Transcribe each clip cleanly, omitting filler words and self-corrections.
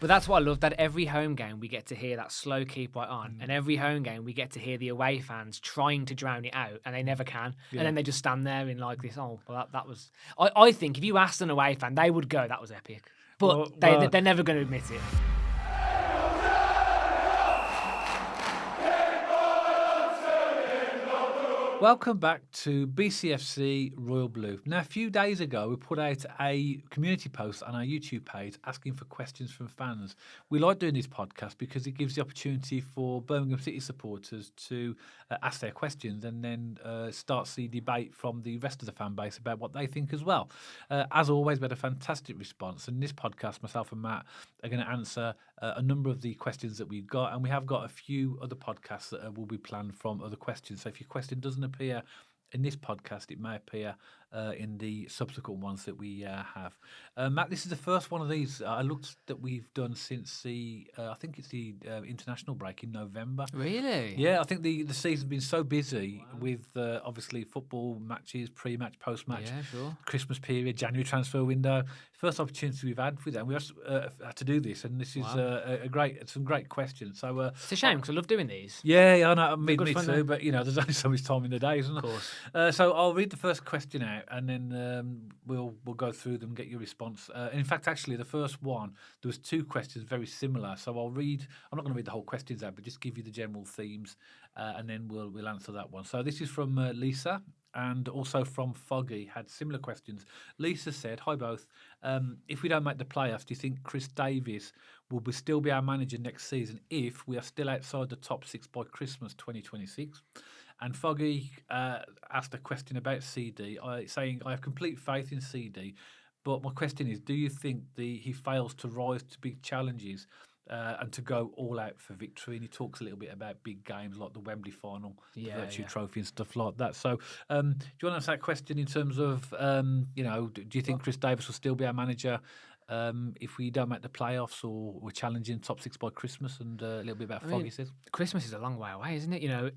But that's what I love, that every home game we get to hear that slow keep right on, and every home game we get to hear the away fans trying to drown it out, and they never can. And then they just stand there in like this, that was... I think if you asked an away fan, they would go, that was epic. But they're never going to admit it. Welcome back to BCFC Royal Blue. Now, a few days ago, we put out a community post on our YouTube page asking for questions from fans. We like doing this podcast because it gives the opportunity for Birmingham City supporters to ask their questions and then starts the debate from the rest of the fan base about what they think as well. As always, we had a fantastic response. And in this podcast, myself and Matt are going to answer a number of the questions that we've got. And we have got a few other podcasts that will be planned from other questions. So if your question doesn't appear in this podcast, it may appear in the subsequent ones that we have. Matt, this is the first one of these I looked that we've done since the I think it's the international break in November. Really? Yeah, I think the season's been so busy with obviously football matches, pre-match, post-match, Christmas period, January transfer window. First opportunity we've had with them. We had to do this, and this is some great questions. So it's a shame because I love doing these. Yeah, I know. Me too. But there's only so much time in the day, isn't there? Of course. So I'll read the first question out, and then we'll go through them, get your response. And in fact, actually, the first one there was two questions very similar. So I'll read. I'm not going to read the whole questions out, but just give you the general themes, and then we'll answer that one. So this is from Lisa. And also from Foggy, had similar questions. Lisa said, "Hi both. If we don't make the playoffs, do you think Chris Davies will still be our manager next season if we are still outside the top six by Christmas 2026? And Foggy asked a question about CD, saying, "I have complete faith in CD, but my question is, do you think he fails to rise to big challenges and to go all out for victory?" And he talks a little bit about big games like the Wembley final, the Virtue Trophy and stuff like that. So do you want to answer that question in terms of, do you think Chris Davies will still be our manager if we don't make the playoffs or we're challenging top six by Christmas? And a little bit about Foggy says. Christmas is a long way away, isn't it?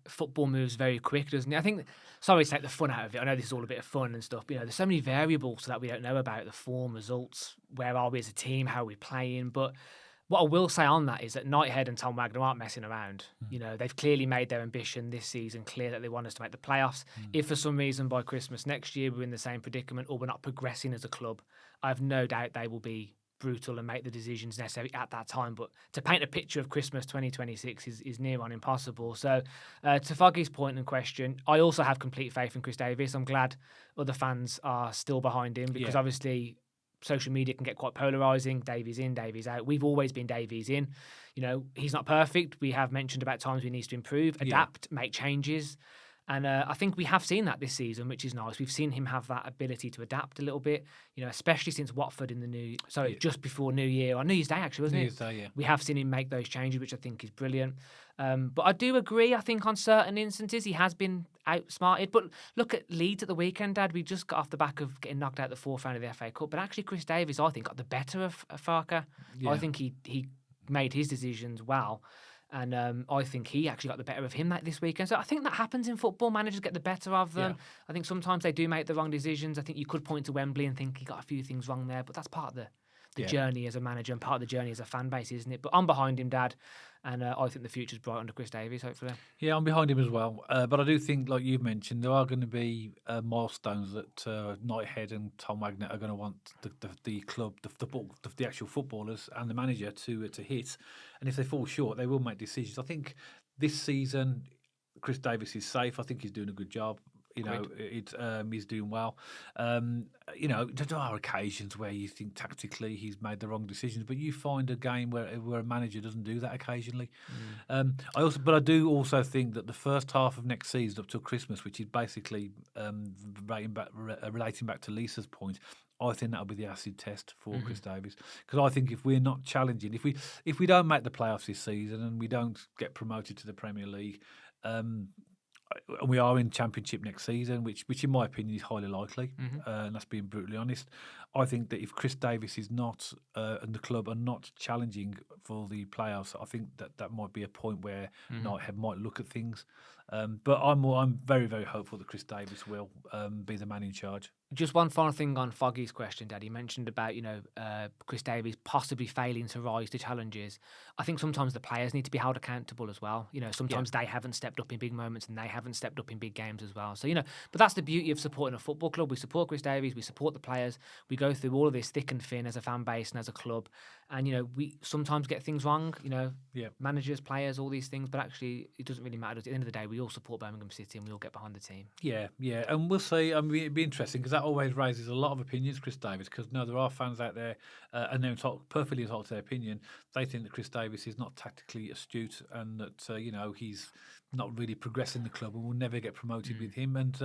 Football moves very quick, doesn't it? I think, sorry to take the fun out of it. I know this is all a bit of fun and stuff, but there's so many variables that we don't know about: the form, results, where are we as a team, how are we playing. But what I will say on that is that Knighthead and Tom Wagner aren't messing around. They've clearly made their ambition this season clear that they want us to make the playoffs. If for some reason by Christmas next year we're in the same predicament or we're not progressing as a club, I have no doubt they will be brutal and make the decisions necessary at that time. But to paint a picture of Christmas 2026 is near on impossible. So to Foggy's point and question, I also have complete faith in Chris Davies. I'm glad other fans are still behind him because obviously social media can get quite polarising. Davies in, Davies out. We've always been Davies in. He's not perfect. We have mentioned about times he needs to improve, adapt, make changes. And I think we have seen that this season, which is nice. We've seen him have that ability to adapt a little bit, especially since Watford in just before New Year, or New Year's Day actually, wasn't it? New Year's Day, yeah. We have seen him make those changes, which I think is brilliant. But I do agree, I think on certain instances he has been outsmarted. But look at Leeds at the weekend, Dad. We just got off the back of getting knocked out the fourth round of the FA Cup. But actually Chris Davies, I think, got the better of Farker. Yeah. I think he made his decisions well. And I think he actually got the better of him this weekend. So I think that happens in football. Managers get the better of them. Yeah. I think sometimes they do make the wrong decisions. I think you could point to Wembley and think he got a few things wrong there, but that's part of the journey as a manager and part of the journey as a fan base, isn't it? But I'm behind him, Dad, and I think the future's bright under Chris Davies, hopefully. Yeah, I'm behind him as well. But I do think, like you've mentioned, there are going to be milestones that Knighthead and Tom Wagner are going to want the club, the actual footballers and the manager to hit. And if they fall short, they will make decisions. I think this season, Chris Davies is safe. I think he's doing a good job. He's doing well. There are occasions where you think tactically he's made the wrong decisions, but you find a game where a manager doesn't do that occasionally. I do also think that the first half of next season up till Christmas, which is basically relating back to Lisa's point, I think that'll be the acid test for Chris Davies, because I think if we're not challenging, if we don't make the playoffs this season and we don't get promoted to the Premier League. And we are in Championship next season, which in my opinion is highly likely, and that's being brutally honest. I think that if Chris Davies is not and the club are not challenging for the playoffs, I think that might be a point where Knighthead might look at things. But I'm very, very hopeful that Chris Davies will be the man in charge. Just one final thing on Foggy's question, Dad. He mentioned about, Chris Davies possibly failing to rise to challenges. I think sometimes the players need to be held accountable as well. Sometimes they haven't stepped up in big moments and they haven't stepped up in big games as well. So, but that's the beauty of supporting a football club. We support Chris Davies, we support the players, we go through all of this thick and thin as a fan base and as a club. And, we sometimes get things wrong, managers, players, all these things, but actually it doesn't really matter. At the end of the day, we all support Birmingham City and we all get behind the team. Yeah, and we'll see. I mean, it'd be interesting because that always raises a lot of opinions, Chris Davies, because there are fans out there, and they're perfectly entitled to their opinion. They think that Chris Davies is not tactically astute and that he's not really progressing the club and will never get promoted with him. And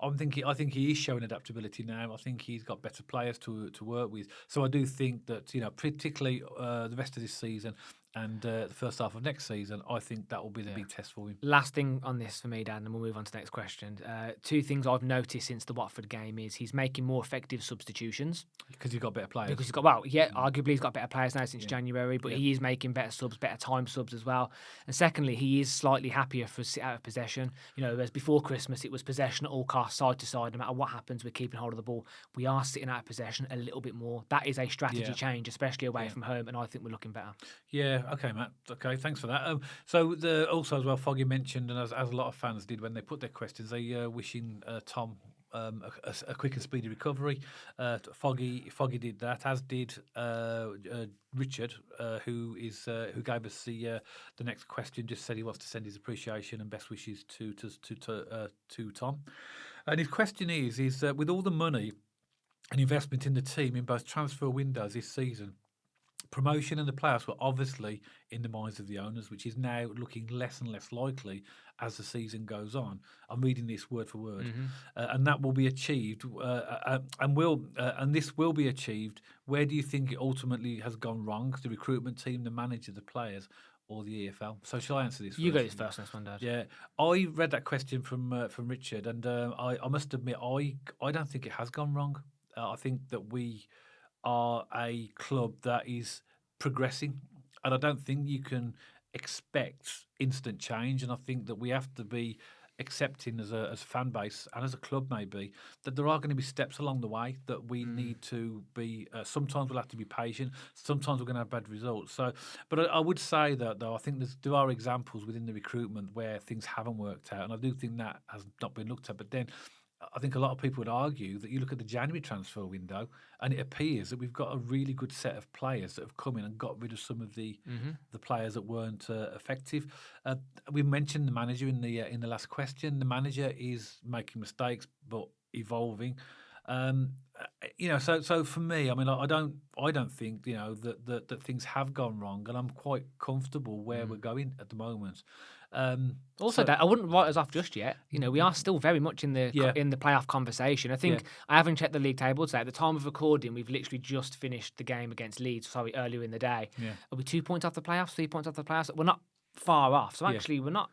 I think he is showing adaptability now. I think he's got better players to work with. So I do think that particularly the rest of this season and the first half of next season, I think that will be the big test for him. Last thing on this for me, Dan, and we'll move on to the next question. Two things I've noticed since the Watford game is he's making more effective substitutions. Because he's got better players. Because arguably he's got better players now since January, but he is making better subs, better time subs as well. And secondly, he is slightly happier for sit out of possession. Whereas before Christmas, it was possession at all costs, side to side, no matter what happens, we're keeping hold of the ball. We are sitting out of possession a little bit more. That is a strategy change, especially away from home, and I think we're looking better. Yeah, okay, Matt. Okay, thanks for that. Also as well, Foggy mentioned, and as a lot of fans did when they put their questions, they wishing Tom a quick and speedy recovery. Foggy did that, as did Richard, who gave us the next question. Just said he wants to send his appreciation and best wishes to Tom. And his question is with all the money and investment in the team in both transfer windows this season, promotion and the playoffs were obviously in the minds of the owners, which is now looking less and less likely as the season goes on. I'm reading this word for word, and that will be achieved, and this will be achieved. Where do you think it ultimately has gone wrong? The recruitment team, the manager, the players, or the EFL? So shall I answer this? You go this first, next one, Dad. Yeah, I read that question from Richard, and I must admit I don't think it has gone wrong. I think that we are a club that is progressing, and I don't think you can expect instant change. And I think that we have to be accepting as a fan base and as a club maybe that there are going to be steps along the way that we need to be. Sometimes we'll have to be patient. Sometimes we're going to have bad results. But I would say that though I think there are examples within the recruitment where things haven't worked out, and I do think that has not been looked at. But then I think a lot of people would argue that you look at the January transfer window and it appears that we've got a really good set of players that have come in and got rid of some of the players that weren't effective. We mentioned the manager in the last question. The manager is making mistakes but evolving. So for me, I mean, I don't think that things have gone wrong, and I'm quite comfortable where we're going at the moment. Dad, I wouldn't write us off just yet. We are still very much in the playoff conversation. I think I haven't checked the league table today. At the time of recording, we've literally just finished the game against Leeds. Earlier in the day. Yeah. Are we 2 points off the playoffs? 3 points off the playoffs? We're not far off. So actually, we're not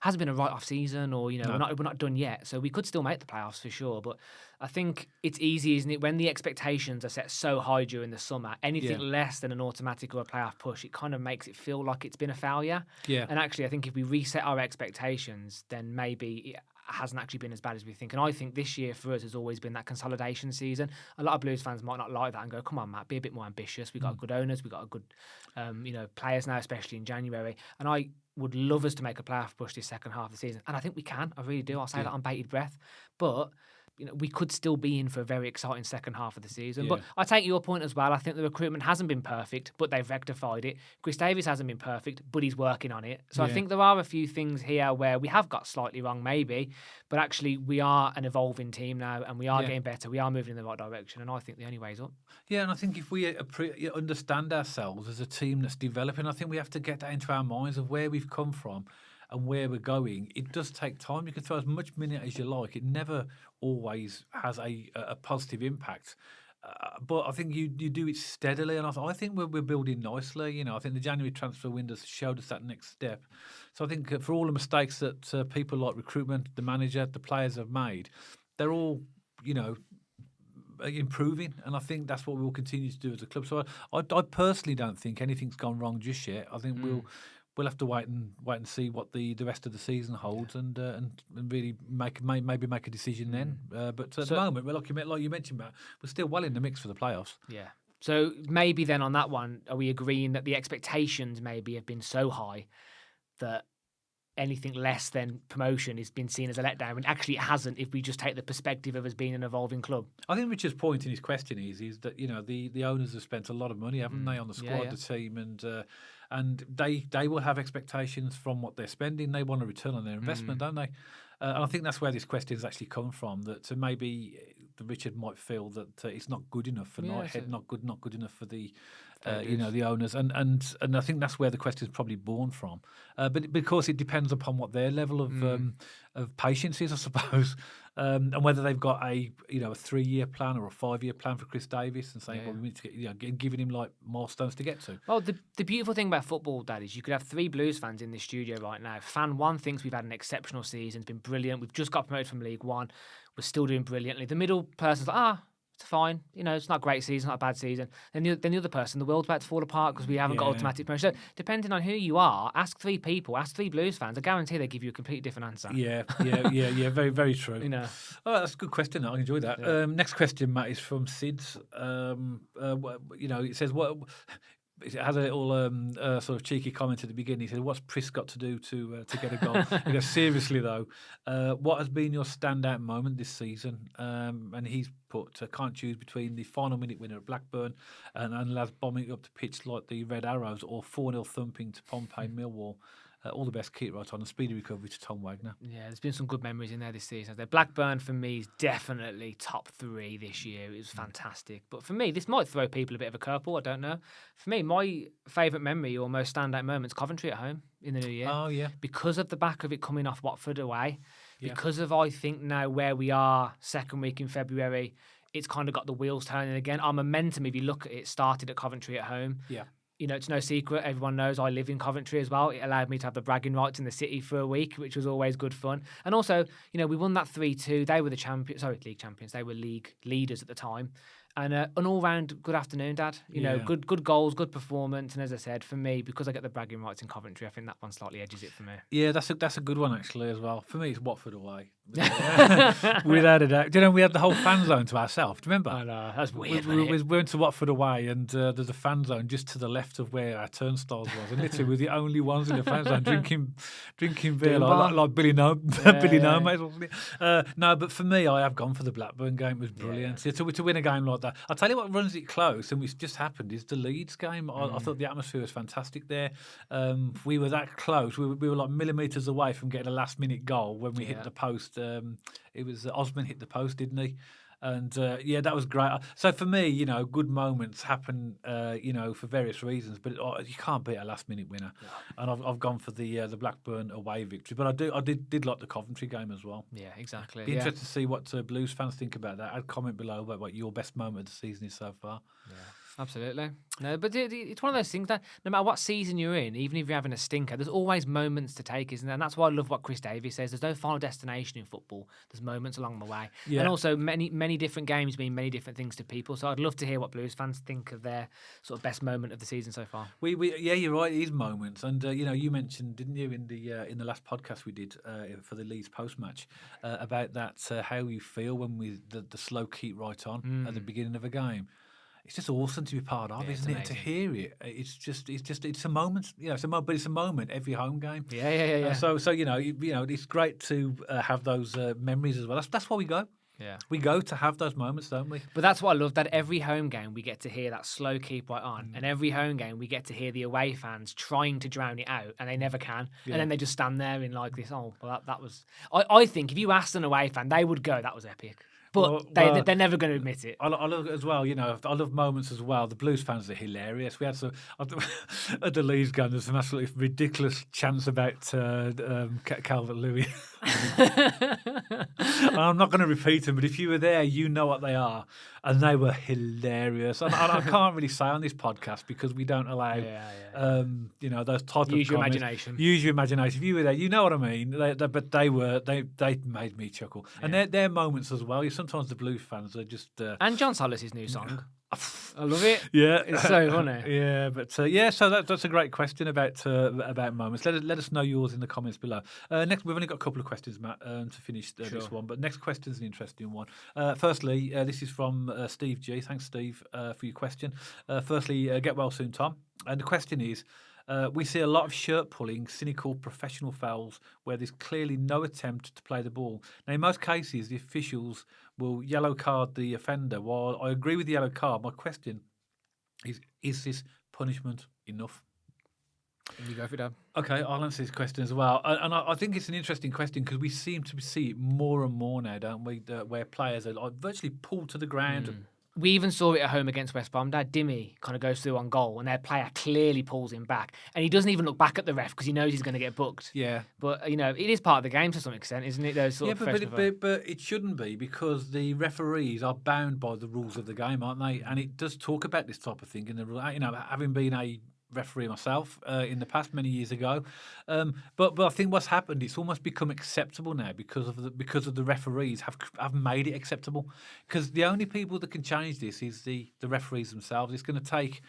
hasn't been a write-off season, or we're not done yet. So we could still make the playoffs for sure. But I think it's easy, isn't it, when the expectations are set so high during the summer, anything less than an automatic or a playoff push, it kind of makes it feel like it's been a failure. Yeah. And actually, I think if we reset our expectations, then maybe it hasn't actually been as bad as we think. And I think this year for us has always been that consolidation season. A lot of Blues fans might not like that and go, come on, Matt, be a bit more ambitious. We've got good owners. We've got a good players now, especially in January. And I would love us to make a playoff push this second half of the season. And I think we can. I really do. I'll say that on bated breath. But we could still be in for a very exciting second half of the season. Yeah. But I take your point as well. I think the recruitment hasn't been perfect, but they've rectified it. Chris Davies hasn't been perfect, but he's working on it. So I think there are a few things here where we have got slightly wrong, maybe, but actually we are an evolving team now, and we are getting better. We are moving in the right direction, and I think the only way is up. Yeah, and I think if we understand ourselves as a team that's developing, I think we have to get that into our minds of where we've come from and where we're going. It does take time. You can throw as much money as you like. It never always has a positive impact. But I think you do it steadily, and I think we're building nicely. I think the January transfer windows showed us that next step. So I think for all the mistakes that people like recruitment, the manager, the players have made, they're all, improving, and I think that's what we'll continue to do as a club. So I personally don't think anything's gone wrong just yet. I think we'll have to wait and see what the rest of the season holds, and really maybe make a decision then. But at the moment, like you mentioned, Matt, we're still well in the mix for the playoffs. Yeah. So maybe then on that one, are we agreeing that the expectations maybe have been so high that anything less than promotion has been seen as a letdown, and actually it hasn't if we just take the perspective of us being an evolving club? I think Richard's point in his question is that the owners have spent a lot of money, haven't they, on the squad, the team, and they will have expectations from what they're spending. They want a return on their investment, don't they? And I think that's where this question has actually come from. That maybe Richard might feel that it's not good enough for Knighthead, not good enough for the the owners, and I think that's where the question is probably born from. But because it depends upon what their level of patience is, I suppose, and whether they've got a 3-year plan or a 5-year plan for Chris Davies, and saying, well, we need to get giving him like milestones to get to. Well, the beautiful thing about football, Dad, is you could have 3 Blues fans in this studio right now. Fan 1 thinks we've had an exceptional season, it's been brilliant. We've just got promoted from League One, we're still doing brilliantly. The middle person's like, it's fine. It's not a great season, not a bad season. Then the other person, the world's about to fall apart because we haven't got automatic promotion. So depending on who you are, ask 3 people, ask 3 Blues fans. I guarantee they give you a completely different answer. Yeah. Very, very true. Oh, that's a good question. I enjoy that. Yeah. Next question, Matt, is from Sid's. It says what. It has a little sort of cheeky comment at the beginning. He said, "What's Priss got to do to get a goal?" He goes, "Seriously though, what has been your standout moment this season?" And he's put, "Can't choose between the final minute winner at Blackburn and lads bombing up the pitch like the Red Arrows, or 4-0 thumping to Pompey Millwall. All the best, keep right on, and speedy recovery to Tom Wagner." Yeah, there's been some good memories in there this season. Blackburn, for me, is definitely top 3 this year. It was fantastic. But for me, this might throw people a bit of a curveball, I don't know. For me, my favourite memory or most standout moment is Coventry at home in the new year. Oh, yeah. Because of the back of it coming off Watford away, because of, I think, now where we are, second week in February, it's kind of got the wheels turning again. Our momentum, if you look at it, started at Coventry at home. Yeah. It's no secret. Everyone knows I live in Coventry as well. It allowed me to have the bragging rights in the city for a week, which was always good fun. And also, we won that 3-2. They were the league champions. They were league leaders at the time. And an all-round good afternoon, Dad. Good goals, good performance. And as I said, for me, because I get the bragging rights in Coventry, I think that one slightly edges it for me. Yeah, that's a good one, actually, as well. For me, it's Watford away. Without a doubt. We had the whole fan zone to ourselves. Do you remember? I know, that's weird. We went to Watford away, and there's a fan zone just to the left of where our turnstiles was. And literally, we're the only ones in the fan zone drinking beer like Billy Nome, wasn't it? No, but for me, I have gone for the Blackburn game. It was brilliant. Yeah. To win a game like that. I'll tell you what runs it close, and which just happened, is the Leeds game. I thought the atmosphere was fantastic there. We were that close. We were like millimetres away from getting a last-minute goal when we hit the post. It was Osman hit the post, didn't he? And that was great. So for me, good moments happen, for various reasons. But you can't beat a last-minute winner. Yeah. And I've gone for the Blackburn away victory. But I did like the Coventry game as well. Yeah, exactly. Be interested to see what Blues fans think about that. Add comment below about what your best moment of the season is so far. Yeah. Absolutely. No, but it's one of those things that no matter what season you're in, even if you're having a stinker, there's always moments to take, isn't there? And that's why I love what Chris Davies says. There's no final destination in football. There's moments along the way. Yeah. And also many different games mean many different things to people. So I'd love to hear what Blues fans think of their sort of best moment of the season so far. You're right. It is moments. And, you mentioned, didn't you, in the last podcast we did for the Leeds post-match about that, how you feel when the slow keep right on at the beginning of a game. It's just awesome to be part of, isn't it? To hear it, it's a moment. But it's a moment every home game. Yeah. So it's great to have those memories as well. That's why we go. Yeah, we go to have those moments, don't we? But that's what I love. That every home game we get to hear that slow keep right on, and every home game we get to hear the away fans trying to drown it out, and they never can. Yeah. And then they just stand there in like this. Oh, well, that was. I think if you asked an away fan, they would go, "That was epic." But they're never going to admit it. I love it as well. I love moments as well. The Blues fans are hilarious. We had some at the Leeds game. There's some absolutely ridiculous chants about Calvert-Lewin. I'm not going to repeat them, but if you were there, you know what they are, and they were hilarious. And I can't really say on this podcast because we don't allow, those type of use your imagination. Use your imagination. If you were there, you know what I mean. But they made me chuckle, and their moments as well. Sometimes the Blues fans are just and John Solis's new song. I love it. Yeah, It's so funny. Yeah, but so that's a great question about moments. Let us know yours in the comments below. Next, we've only got a couple of questions, Matt, to finish this Sure. one. But next question is an interesting one. Firstly, this is from Steve G. Thanks, Steve, for your question. Firstly, get well soon, Tom. And the question is. We see a lot of shirt pulling, cynical professional fouls where there's clearly no attempt to play the ball. Now, in most cases, the officials will yellow card the offender. While I agree with the yellow card, my question is this punishment enough? You go for it, Dad. Okay, I'll answer this question as well. And I think it's an interesting question because we seem to see it more and more now, don't we? Where players are like virtually pulled to the ground. We even saw it at home against West Brom. Dad Dimmy kind of goes through on goal, and their player clearly pulls him back, and he doesn't even look back at the ref because he knows he's going to get booked. Yeah, but it is part of the game to some extent, isn't it? Those sort of but it shouldn't be because the referees are bound by the rules of the game, aren't they? And it does talk about this type of thing in the rule. Having been a referee myself in the past many years ago, but I think what's happened, it's almost become acceptable now because of the referees have made it acceptable, because the only people that can change this is the referees themselves. It's going to take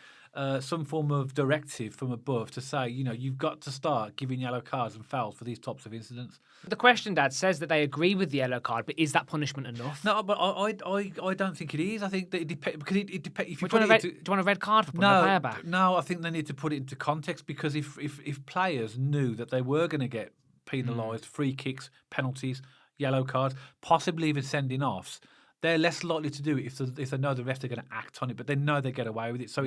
some form of directive from above to say, you've got to start giving yellow cards and fouls for these types of incidents. The question, Dad, says that they agree with the yellow card, but is that punishment enough? No, but I don't think it is. I think that it depends, because it depends. Do you want a red card for putting the player back? No, I think they need to put it into context, because if players knew that they were going to get penalised, free kicks, penalties, yellow cards, possibly even sending offs, they're less likely to do it if they know the refs are going to act on it, but they know they get away with it. So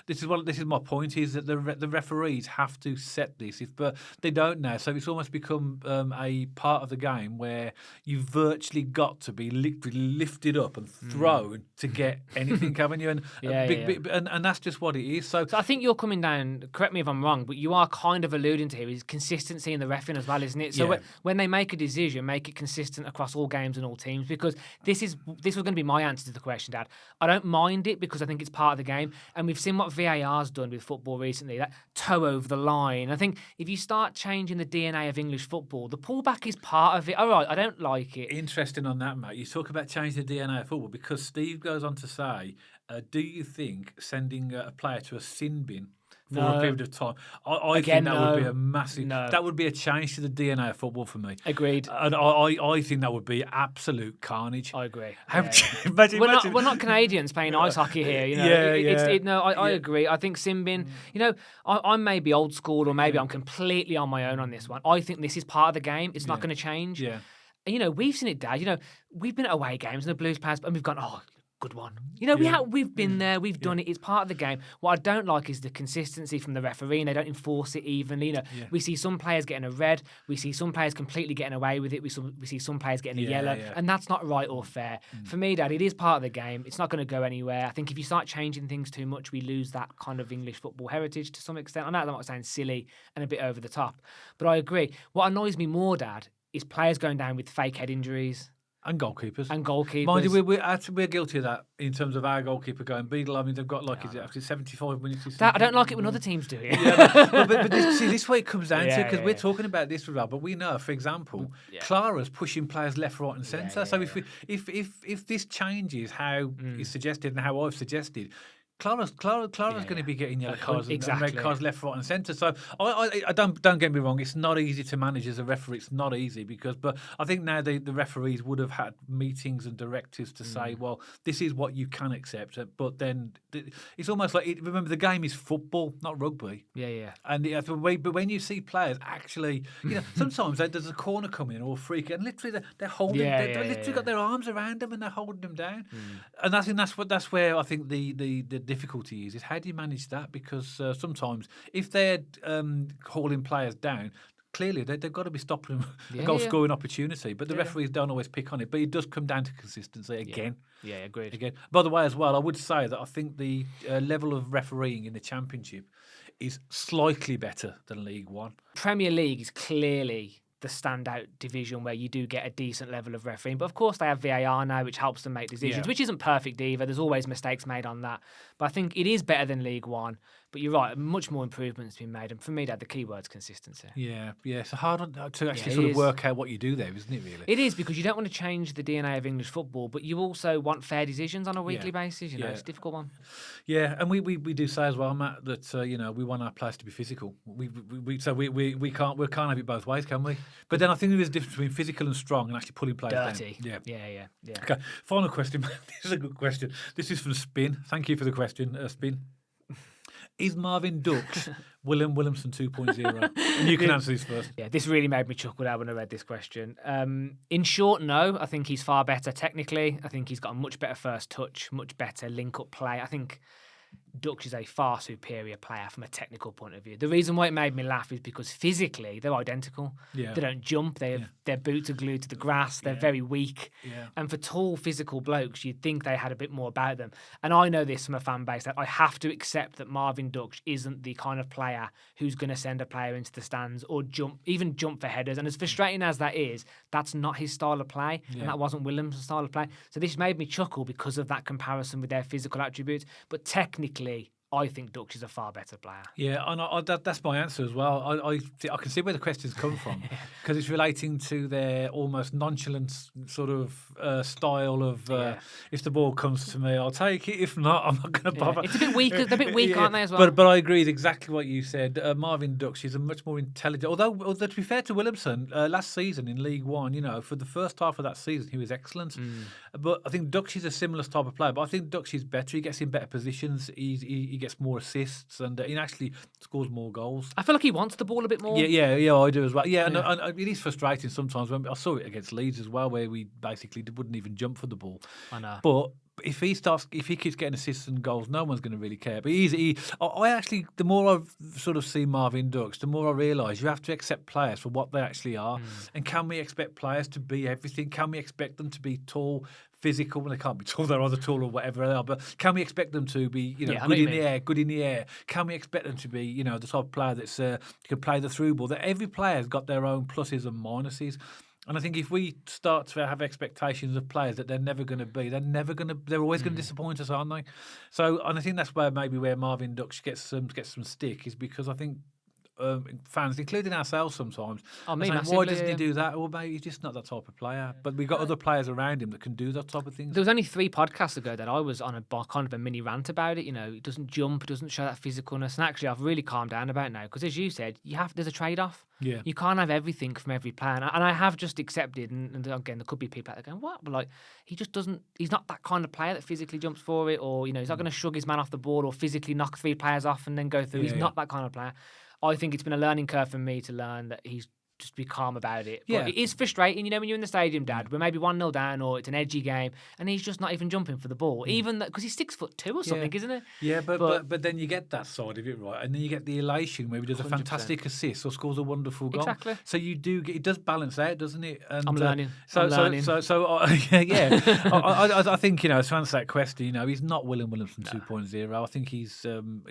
this is my point, is that the referees have to set this, but they don't now. So it's almost become a part of the game where you've virtually got to be lifted up and thrown to get anything, haven't you? And and that's just what it is. So I think you're coming down. Correct me if I'm wrong, but you are kind of alluding to here is consistency in the reffing as well, isn't it? So when they make a decision, make it consistent across all games and all teams, because this was going to be my answer to the question, Dad. I don't mind it because I think it's part of the game. And we've seen what VAR's done with football recently, that toe over the line. I think if you start changing the DNA of English football, the pullback is part of it. All right, I don't like it. Interesting on that, Matt. You talk about changing the DNA of football, because Steve goes on to say, do you think sending a player to a sin bin for a period of time, I think that would be a massive. That would be a change to the DNA of football for me. Agreed. And I think that would be absolute carnage. I agree. Imagine. We're not Canadians playing ice hockey here. I agree. I think sin bin. I may be old school, or maybe I'm completely on my own on this one. I think this is part of the game. It's not going to change. Yeah. And we've seen it, Dad. We've been at away games and the Blues players, and we've gone, good one. We've been there, we've done it. It's part of the game. What I don't like is the consistency from the referee, and they don't enforce it evenly. We see some players getting a red, we see some players completely getting away with it, we see some players getting a yellow, and that's not right or fair. For me, Dad, it is part of the game. It's not going to go anywhere. I think if you start changing things too much, we lose that kind of English football heritage to some extent. I know I'm not saying silly and a bit over the top, but I agree. What annoys me more, Dad, is players going down with fake head injuries. And goalkeepers. Mind you, we're guilty of that in terms of our goalkeeper going Beagle. I mean, they've got actually 75 minutes. I don't like it when other teams do it. but this way it comes down to, because we're talking about this, but we know, for example, Clara's pushing players left, right, and centre. So if this changes how it's suggested and how I've suggested, Clara's going to be getting yellow cards and red cards left, right, and centre. So I don't get me wrong. It's not easy to manage as a referee. It's not easy but I think now the referees would have had meetings and directives to say, well, this is what you can accept. But then it's almost like remember, the game is football, not rugby. Yeah. And but when you see players actually, sometimes there's a corner coming or a free kick, and literally they're holding. They've literally got their arms around them and they're holding them down. And I think that's where I think the difficulty is how do you manage that? Because sometimes if they're hauling players down, clearly they've got to be stopping them a goal scoring opportunity, but the referees don't always pick on it. But it does come down to consistency again. Yeah, agreed. Again, by the way, as well, I would say that I think the level of refereeing in the Championship is slightly better than League One. Premier League is clearly the standout division where you do get a decent level of refereeing. But of course they have VAR now, which helps them make decisions, which isn't perfect either. There's always mistakes made on that. But I think it is better than League One. But you're right, much more improvements been made. And for me, Dad, the key word's consistency. Yeah, it's hard to actually it sort of is. work out what you do there, isn't it, really? It is, because you don't want to change the DNA of English football, but you also want fair decisions on a weekly basis. You know, it's a difficult one. Yeah, and we do say as well, Matt, that we want our players to be physical. We can't have it both ways, can we? But then I think there is a difference between physical and strong and actually pulling players Dirty. down. Yeah. Okay, final question. This is a good question. This is from Spin. Thank you for the question, Spin. Is Marvin Ducksch William Williamson 2.0? And you can answer this first. Yeah, this really made me chuckle out when I read this question. In short, no. I think he's far better technically. I think he's got a much better first touch, much better link-up play. I think Ducksch is a far superior player from a technical point of view. The reason why it made me laugh is because physically they're identical. Yeah. They don't jump. Their boots are glued to the grass. They're very weak. Yeah. And for tall physical blokes, you'd think they had a bit more about them. And I know this from a fan base that I have to accept that Marvin Ducksch isn't the kind of player who's going to send a player into the stands or jump for headers. And as frustrating as that is, that's not his style of play. Yeah. And that wasn't Williams' style of play. So this made me chuckle because of that comparison with their physical attributes. But technically, I think Ducksch is a far better player. Yeah, and that's my answer as well. I can see where the questions come from because it's relating to their almost nonchalant sort of style of if the ball comes to me, I'll take it. If not, I'm not going to bother. It's a bit weak. They're a bit weak, aren't they, as well? But I agree with exactly what you said. Marvin Ducksch is a much more intelligent. Although to be fair to Williamson, last season in League One, for the first half of that season, he was excellent. But I think Ducksch is a similar type of player. But I think Ducksch is better. He gets in better positions. He gets more assists and he actually scores more goals. I feel like he wants the ball a bit more. Yeah, I do as well. Yeah, and it is frustrating sometimes. When I saw it against Leeds as well, where we basically wouldn't even jump for the ball. I know. But if he keeps getting assists and goals, no one's going to really care. But I actually, the more I've sort of seen Marvin Ducksch, the more I realise you have to accept players for what they actually are. And can we expect players to be everything? Can we expect them to be tall, physical? Well, they can't be tall, they're either tall or whatever they are. But can we expect them to be, good in the air? Can we expect them to be, the type of player that's can play the through ball? That every player's got their own pluses and minuses. And I think if we start to have expectations of players that they're never going to be, they're always going to disappoint us, aren't they? So, and I think that's where Marvin Ducksch gets some stick, is because I think fans, including ourselves sometimes, why doesn't he do that? Well, maybe he's just not that type of player. But we've got other players around him that can do that type of things. There was only 3 podcasts ago that I was on a kind of a mini rant about it. It doesn't jump, it doesn't show that physicalness. And actually, I've really calmed down about it now because, as you said, there's a trade-off. Yeah. You can't have everything from every player. And I have just accepted, and again, there could be people out there going, what? But like, he's not that kind of player that physically jumps for it, or, he's not going to shrug his man off the ball or physically knock 3 players off and then go through. He's not that kind of player. I think it's been a learning curve for me to learn that he's just be calm about it. But it is frustrating, when you're in the stadium, Dad, we're maybe 1-0 down or it's an edgy game and he's just not even jumping for the ball, even because he's 6'2" or something, isn't it? Yeah, but then you get that side of it, right? And then you get the elation where he does a 100%. Fantastic assist or scores a wonderful goal. Exactly. So it does balance out, doesn't it? And, I'm learning. I think, to answer that question, he's not Williamson 2.0. I think he's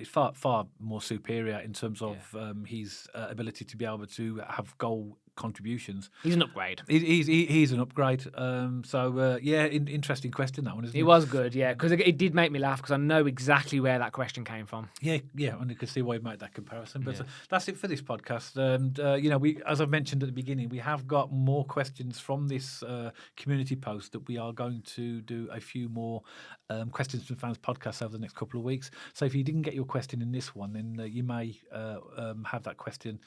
far, far more superior in terms of his ability to be able to have goal contributions. He's an upgrade. He's an upgrade. Interesting question, that one, isn't it? It was good, because it did make me laugh because I know exactly where that question came from. Yeah, and you can see why you made that comparison. But that's it for this podcast. And we, as I've mentioned at the beginning, we have got more questions from this community post that we are going to do a few more questions from fans podcasts over the next couple of weeks. So if you didn't get your question in this one, then you may have that question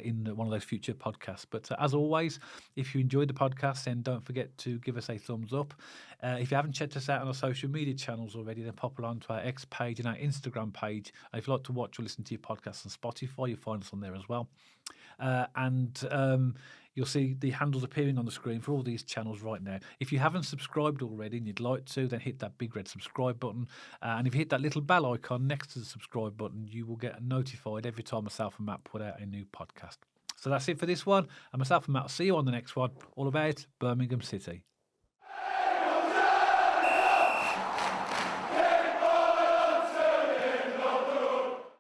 in one of those future podcasts. But as always, if you enjoyed the podcast, then don't forget to give us a thumbs up. If you haven't checked us out on our social media channels already, then pop along to our X page and our Instagram page. If you like to watch or listen to your podcasts on Spotify, you'll find us on there as well. You'll see the handles appearing on the screen for all these channels right now. If you haven't subscribed already and you'd like to, then hit that big red subscribe button. And if you hit that little bell icon next to the subscribe button, you will get notified every time myself and Matt put out a new podcast. So that's it for this one. And myself and Matt will see you on the next one, all about Birmingham City.